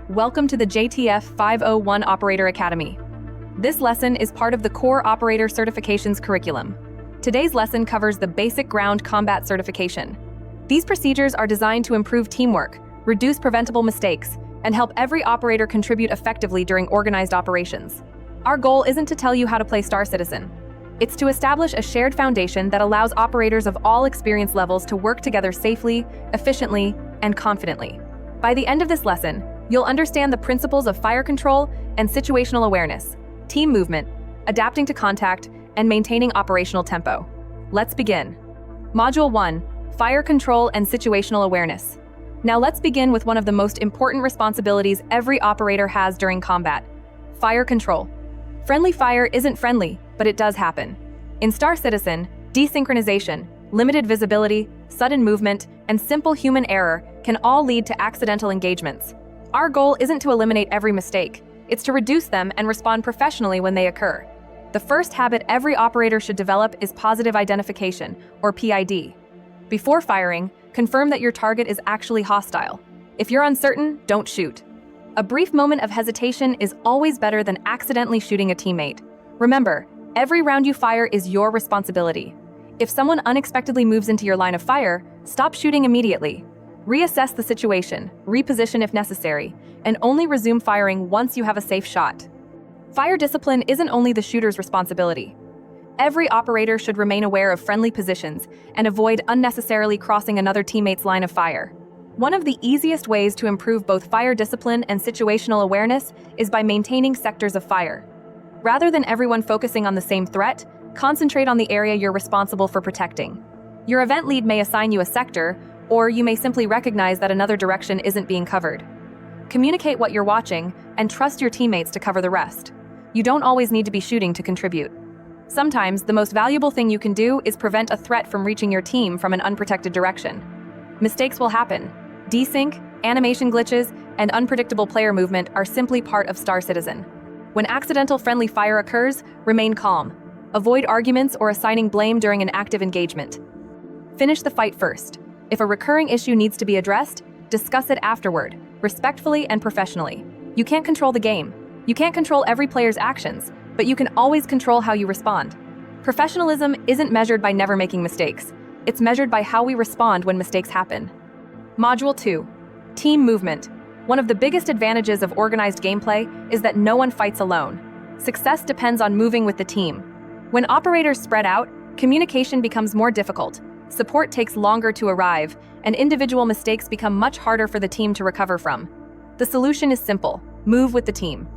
Welcome to the JTF-501 Operator Academy. This lesson is part of the Core Operator Certifications curriculum. Today's lesson covers the Basic Ground Combat Certification. These procedures are designed to improve teamwork, reduce preventable mistakes, and help every operator contribute effectively during organized operations. Our goal isn't to tell you how to play Star Citizen. It's to establish a shared foundation that allows operators of all experience levels to work together safely, efficiently, and confidently. By the end of this lesson, you'll understand the principles of fire control and situational awareness, team movement, adapting to contact, and maintaining operational tempo. Let's begin. Module 1, Fire Control and Situational Awareness. Now let's begin with one of the most important responsibilities every operator has during combat: fire control. Friendly fire isn't friendly, but it does happen. In Star Citizen, desynchronization, limited visibility, sudden movement, and simple human error can all lead to accidental engagements. Our goal isn't to eliminate every mistake, it's to reduce them and respond professionally when they occur. The first habit every operator should develop is positive identification, or PID. Before firing, confirm that your target is actually hostile. If you're uncertain, don't shoot. A brief moment of hesitation is always better than accidentally shooting a teammate. Remember, every round you fire is your responsibility. If someone unexpectedly moves into your line of fire, stop shooting immediately. Reassess the situation, reposition if necessary, and only resume firing once you have a safe shot. Fire discipline isn't only the shooter's responsibility. Every operator should remain aware of friendly positions and avoid unnecessarily crossing another teammate's line of fire. One of the easiest ways to improve both fire discipline and situational awareness is by maintaining sectors of fire. Rather than everyone focusing on the same threat, concentrate on the area you're responsible for protecting. Your event lead may assign you a sector, or you may simply recognize that another direction isn't being covered. Communicate what you're watching and trust your teammates to cover the rest. You don't always need to be shooting to contribute. Sometimes, the most valuable thing you can do is prevent a threat from reaching your team from an unprotected direction. Mistakes will happen. Desync, animation glitches, and unpredictable player movement are simply part of Star Citizen. When accidental friendly fire occurs, remain calm. Avoid arguments or assigning blame during an active engagement. Finish the fight first. If a recurring issue needs to be addressed, discuss it afterward, respectfully and professionally. You can't control the game. You can't control every player's actions, but you can always control how you respond. Professionalism isn't measured by never making mistakes. It's measured by how we respond when mistakes happen. Module 2, Team Movement. One of the biggest advantages of organized gameplay is that no one fights alone. Success depends on moving with the team. When operators spread out, communication becomes more difficult. Support takes longer to arrive, and individual mistakes become much harder for the team to recover from. The solution is simple: move with the team.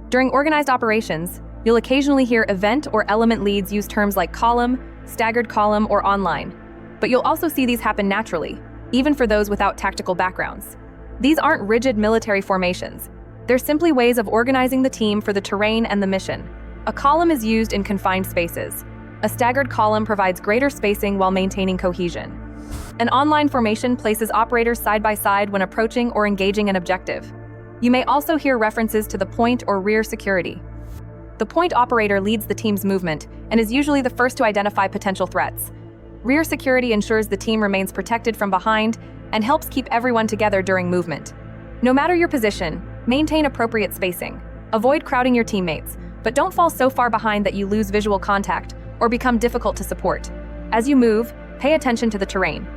During organized operations, you'll occasionally hear event or element leads use terms like column, staggered column, or online. But you'll also see these happen naturally, even for those without tactical backgrounds. These aren't rigid military formations. They're simply ways of organizing the team for the terrain and the mission. A column is used in confined spaces. A staggered column provides greater spacing while maintaining cohesion. An online formation places operators side by side when approaching or engaging an objective. You may also hear references to the point or rear security. The point operator leads the team's movement and is usually the first to identify potential threats. Rear security ensures the team remains protected from behind and helps keep everyone together during movement. No matter your position, maintain appropriate spacing. Avoid crowding your teammates, but don't fall so far behind that you lose visual contact or become difficult to support. As you move, pay attention to the terrain.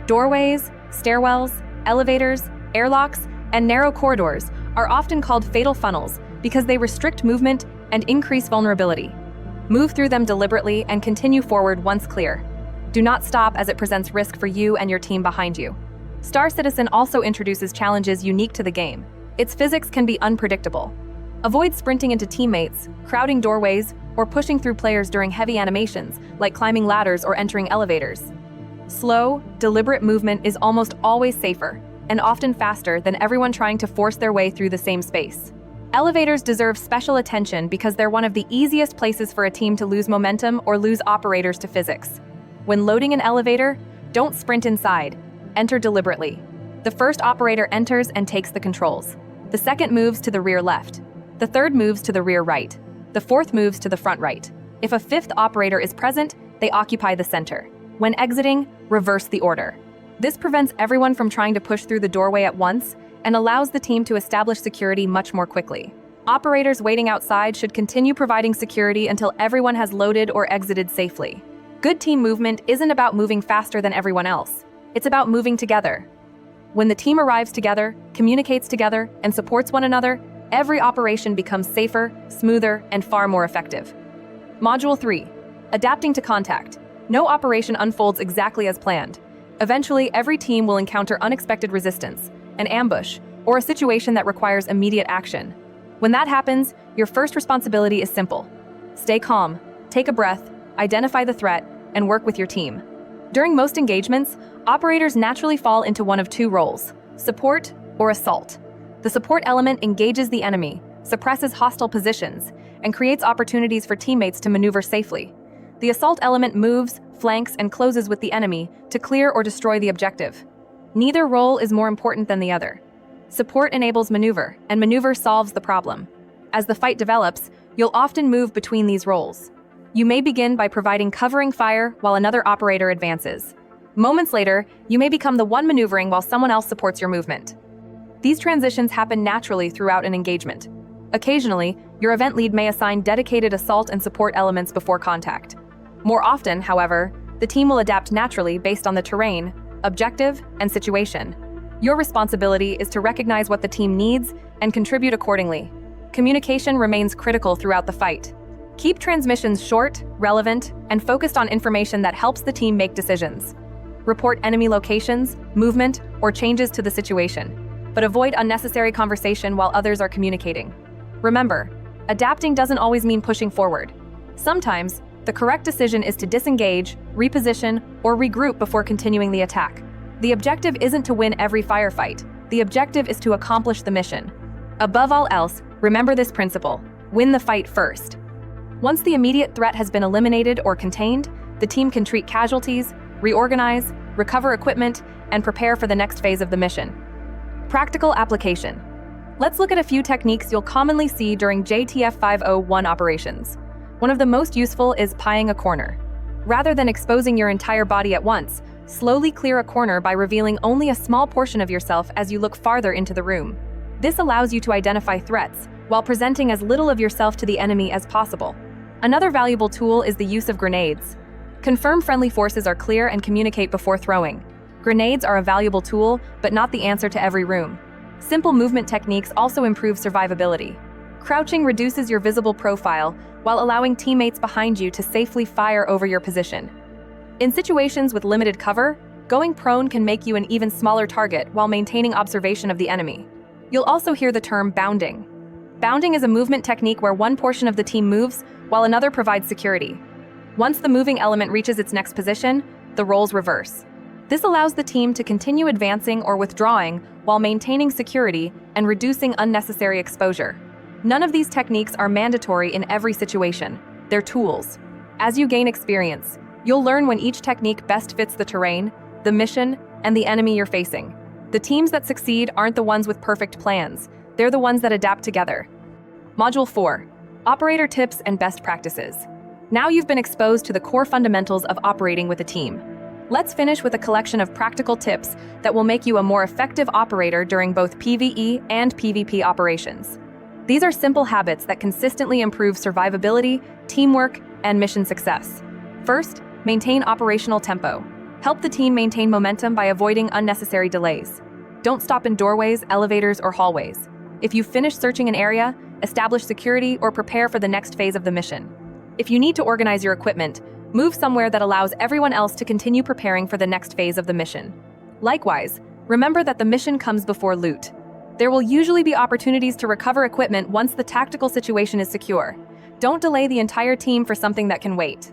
Doorways, stairwells, elevators, airlocks, and narrow corridors are often called fatal funnels because they restrict movement and increase vulnerability. Move through them deliberately and continue forward once clear. Do not stop as it presents risk for you and your team behind you. Star Citizen also introduces challenges unique to the game. Its physics can be unpredictable. Avoid sprinting into teammates, crowding doorways, or pushing through players during heavy animations, like climbing ladders or entering elevators. Slow, deliberate movement is almost always safer, and often faster than everyone trying to force their way through the same space. Elevators deserve special attention because they're one of the easiest places for a team to lose momentum or lose operators to physics. When loading an elevator, don't sprint inside. Enter deliberately. The first operator enters and takes the controls. The second moves to the rear left. The third moves to the rear right. The fourth moves to the front right. If a fifth operator is present, they occupy the center. When exiting, reverse the order. This prevents everyone from trying to push through the doorway at once and allows the team to establish security much more quickly. Operators waiting outside should continue providing security until everyone has loaded or exited safely. Good team movement isn't about moving faster than everyone else. It's about moving together. When the team arrives together, communicates together, and supports one another, every operation becomes safer, smoother, and far more effective. Module 3. Adapting to contact. No operation unfolds exactly as planned. Eventually, every team will encounter unexpected resistance, an ambush, or a situation that requires immediate action. When that happens, your first responsibility is simple. Stay calm, take a breath, identify the threat, and work with your team. During most engagements, operators naturally fall into one of two roles: support or assault. The support element engages the enemy, suppresses hostile positions, and creates opportunities for teammates to maneuver safely. The assault element moves, flanks, and closes with the enemy to clear or destroy the objective. Neither role is more important than the other. Support enables maneuver, and maneuver solves the problem. As the fight develops, you'll often move between these roles. You may begin by providing covering fire while another operator advances. Moments later, you may become the one maneuvering while someone else supports your movement. These transitions happen naturally throughout an engagement. Occasionally, your event lead may assign dedicated assault and support elements before contact. More often, however, the team will adapt naturally based on the terrain, objective, and situation. Your responsibility is to recognize what the team needs and contribute accordingly. Communication remains critical throughout the fight. Keep transmissions short, relevant, and focused on information that helps the team make decisions. Report enemy locations, movement, or changes to the situation, but avoid unnecessary conversation while others are communicating. Remember, adapting doesn't always mean pushing forward. Sometimes, the correct decision is to disengage, reposition, or regroup before continuing the attack. The objective isn't to win every firefight. The objective is to accomplish the mission. Above all else, remember this principle: win the fight first. Once the immediate threat has been eliminated or contained, the team can treat casualties, reorganize, recover equipment, and prepare for the next phase of the mission. Practical application. Let's look at a few techniques you'll commonly see during JTF-501 operations. One of the most useful is pieing a corner. Rather than exposing your entire body at once, slowly clear a corner by revealing only a small portion of yourself as you look farther into the room. This allows you to identify threats, while presenting as little of yourself to the enemy as possible. Another valuable tool is the use of grenades. Confirm friendly forces are clear and communicate before throwing. Grenades are a valuable tool, but not the answer to every room. Simple movement techniques also improve survivability. Crouching reduces your visible profile, while allowing teammates behind you to safely fire over your position. In situations with limited cover, going prone can make you an even smaller target while maintaining observation of the enemy. You'll also hear the term bounding. Bounding is a movement technique where one portion of the team moves, while another provides security. Once the moving element reaches its next position, the roles reverse. This allows the team to continue advancing or withdrawing while maintaining security and reducing unnecessary exposure. None of these techniques are mandatory in every situation. They're tools. As you gain experience, you'll learn when each technique best fits the terrain, the mission, and the enemy you're facing. The teams that succeed aren't the ones with perfect plans. They're the ones that adapt together. Module 4. Operator tips and best practices. Now you've been exposed to the core fundamentals of operating with a team. Let's finish with a collection of practical tips that will make you a more effective operator during both PvE and PvP operations. These are simple habits that consistently improve survivability, teamwork, and mission success. First, maintain operational tempo. Help the team maintain momentum by avoiding unnecessary delays. Don't stop in doorways, elevators, or hallways. If you've finished searching an area, establish security or prepare for the next phase of the mission. If you need to organize your equipment, move somewhere that allows everyone else to continue preparing for the next phase of the mission. Likewise, remember that the mission comes before loot. There will usually be opportunities to recover equipment once the tactical situation is secure. Don't delay the entire team for something that can wait.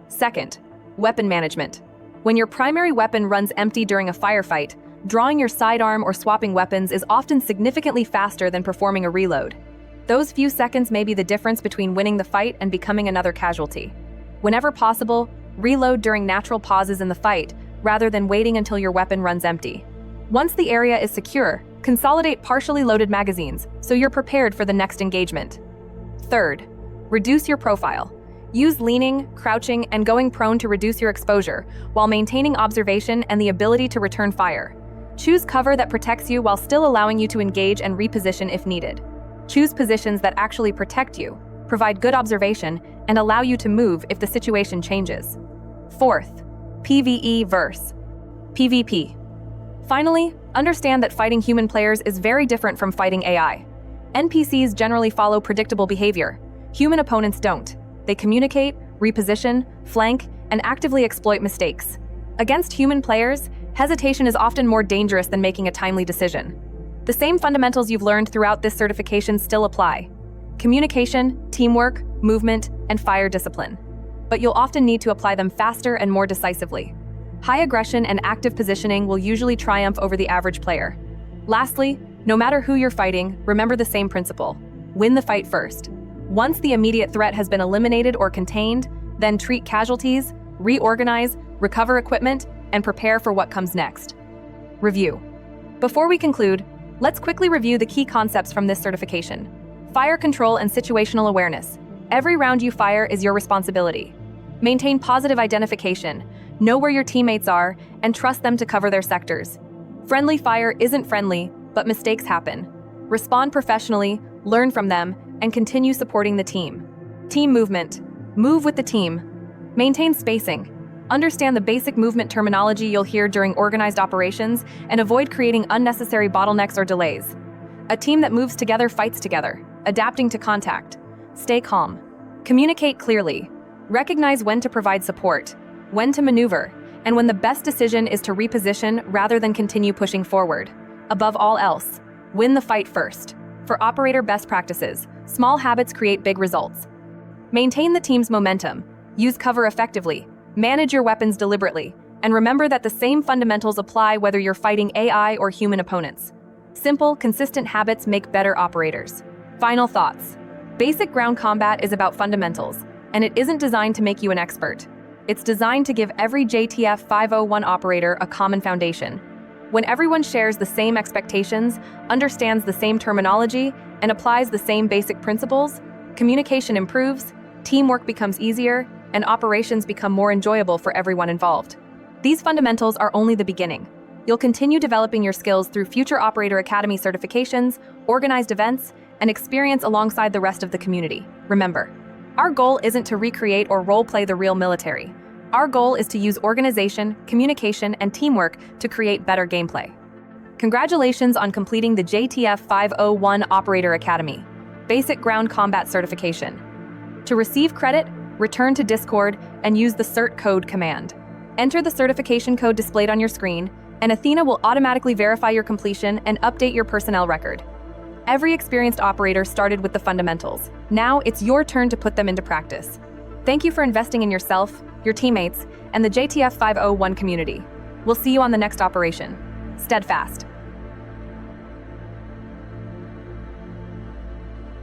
Second, weapon management. When your primary weapon runs empty during a firefight, drawing your sidearm or swapping weapons is often significantly faster than performing a reload. Those few seconds may be the difference between winning the fight and becoming another casualty. Whenever possible, reload during natural pauses in the fight, rather than waiting until your weapon runs empty. Once the area is secure, consolidate partially loaded magazines so you're prepared for the next engagement. Third, reduce your profile. Use leaning, crouching, and going prone to reduce your exposure, while maintaining observation and the ability to return fire. Choose cover that protects you while still allowing you to engage and reposition if needed. Choose positions that actually protect you, provide good observation, and allow you to move if the situation changes. Fourth, PvE versus PvP. Finally, understand that fighting human players is very different from fighting AI. NPCs generally follow predictable behavior. Human opponents don't. They communicate, reposition, flank, and actively exploit mistakes. Against human players, hesitation is often more dangerous than making a timely decision. The same fundamentals you've learned throughout this certification still apply: communication, teamwork, movement, and fire discipline. But you'll often need to apply them faster and more decisively. High aggression and active positioning will usually triumph over the average player. Lastly, no matter who you're fighting, remember the same principle: win the fight first. Once the immediate threat has been eliminated or contained, then treat casualties, reorganize, recover equipment, and prepare for what comes next. Review. Before we conclude, let's quickly review the key concepts from this certification. Fire control and situational awareness. Every round you fire is your responsibility. Maintain positive identification, know where your teammates are, and trust them to cover their sectors. Friendly fire isn't friendly, but mistakes happen. Respond professionally, learn from them, and continue supporting the team. Team movement. Move with the team. Maintain spacing. Understand the basic movement terminology you'll hear during organized operations and avoid creating unnecessary bottlenecks or delays. A team that moves together fights together, adapting to contact. Stay calm. Communicate clearly. Recognize when to provide support, when to maneuver, and when the best decision is to reposition rather than continue pushing forward. Above all else, win the fight first. For operator best practices, small habits create big results. Maintain the team's momentum. Use cover effectively. Manage your weapons deliberately. And remember that the same fundamentals apply whether you're fighting AI or human opponents. Simple, consistent habits make better operators. Final thoughts. Basic ground combat is about fundamentals, and it isn't designed to make you an expert. It's designed to give every JTF-501 operator a common foundation. When everyone shares the same expectations, understands the same terminology, and applies the same basic principles, communication improves, teamwork becomes easier, and operations become more enjoyable for everyone involved. These fundamentals are only the beginning. You'll continue developing your skills through future Operator Academy certifications, organized events, and experience alongside the rest of the community. Remember, our goal isn't to recreate or role-play the real military. Our goal is to use organization, communication, and teamwork to create better gameplay. Congratulations on completing the JTF-501 Operator Academy Basic Ground Combat Certification. To receive credit, return to Discord and use the CERT code command. Enter the certification code displayed on your screen, and Athena will automatically verify your completion and update your personnel record. Every experienced operator started with the fundamentals. Now it's your turn to put them into practice. Thank you for investing in yourself, your teammates, and the JTF-501 community. We'll see you on the next operation. Steadfast.